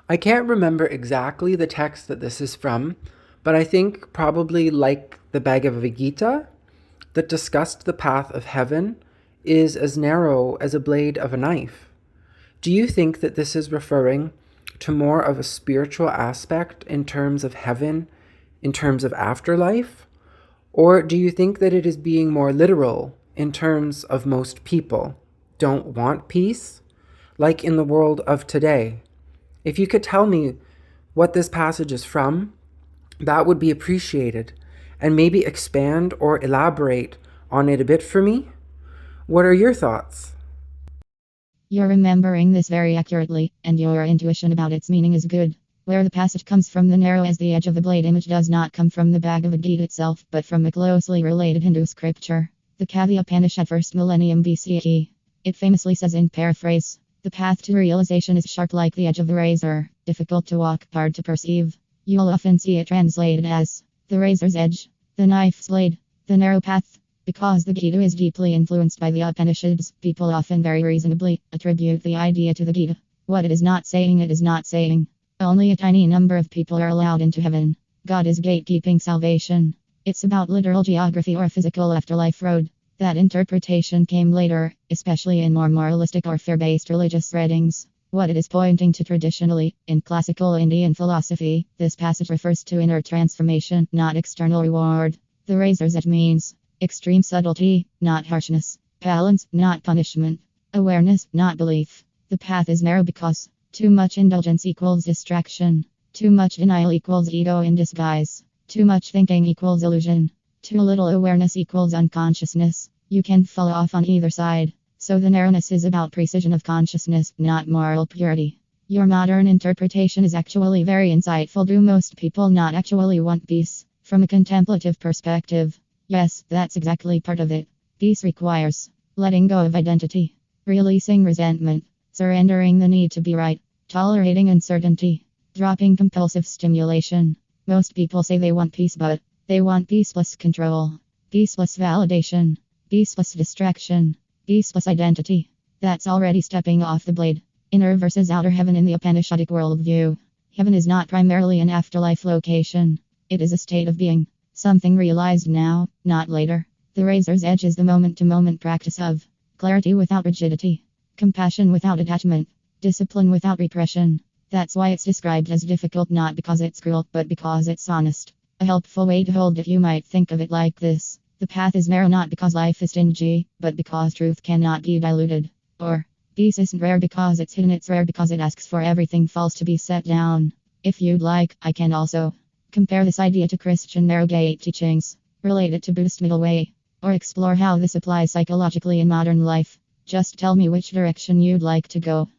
I can't remember exactly the text that this is from, but I think probably like the Bhagavad Gita that discussed the path of heaven is as narrow as a blade of a knife. Do you think that this is referring to more of a spiritual aspect in terms of heaven, in terms of afterlife? Or do you think that it is being more literal in terms of most people don't want peace, like in the world of today? If you could tell me what this passage is from, that would be appreciated, and maybe expand or elaborate on it a bit for me. What are your thoughts? You're remembering this very accurately, and your intuition about its meaning is good. Where the passage comes from, the narrow as the edge of the blade image does not come from the Bhagavad Gita itself, but from a closely related Hindu scripture, the Kavya Upanishad, 1st millennium BCE. It famously says in paraphrase, the path to realization is sharp like the edge of a razor, difficult to walk, hard to perceive. You'll often see it translated as the razor's edge, the knife's blade, the narrow path. Because the Gita is deeply influenced by the Upanishads, people often very reasonably attribute the idea to the Gita. What it is not saying, it is not saying. Only a tiny number of people are allowed into heaven. God is gatekeeping salvation. It's about literal geography or physical afterlife road. That interpretation came later, especially in more moralistic or fear-based religious readings. What it is pointing to traditionally, in classical Indian philosophy, this passage refers to inner transformation, not external reward. The razor's edge means extreme subtlety, not harshness. Balance, not punishment. Awareness, not belief. The path is narrow because too much indulgence equals distraction. Too much denial equals ego in disguise. Too much thinking equals illusion. Too little awareness equals unconsciousness. You can fall off on either side. So the narrowness is about precision of consciousness, not moral purity. Your modern interpretation is actually very insightful. Do most people not actually want peace? From a contemplative perspective, yes, that's exactly part of it. Peace requires letting go of identity, releasing resentment, surrendering the need to be right, tolerating uncertainty, dropping compulsive stimulation. Most people say they want peace, but they want peace plus control, peace plus validation, peace plus distraction, peace plus identity. That's already stepping off the blade. Inner versus outer heaven in the Upanishadic worldview. Heaven is not primarily an afterlife location, it is a state of being. Something realized now, not later. The razor's edge is the moment to moment practice of clarity without rigidity, compassion without attachment, discipline without repression. That's why it's described as difficult, not because it's cruel, but because it's honest. A helpful way to hold it, you might think of it like this: the path is narrow not because life is stingy, but because truth cannot be diluted. Or, peace isn't rare because it's hidden, it's rare because it asks for everything false to be set down. If you'd like, I can also compare this idea to Christian narrow gate teachings, relate it to Buddhist middle way, or explore how this applies psychologically in modern life. Just tell me which direction you'd like to go.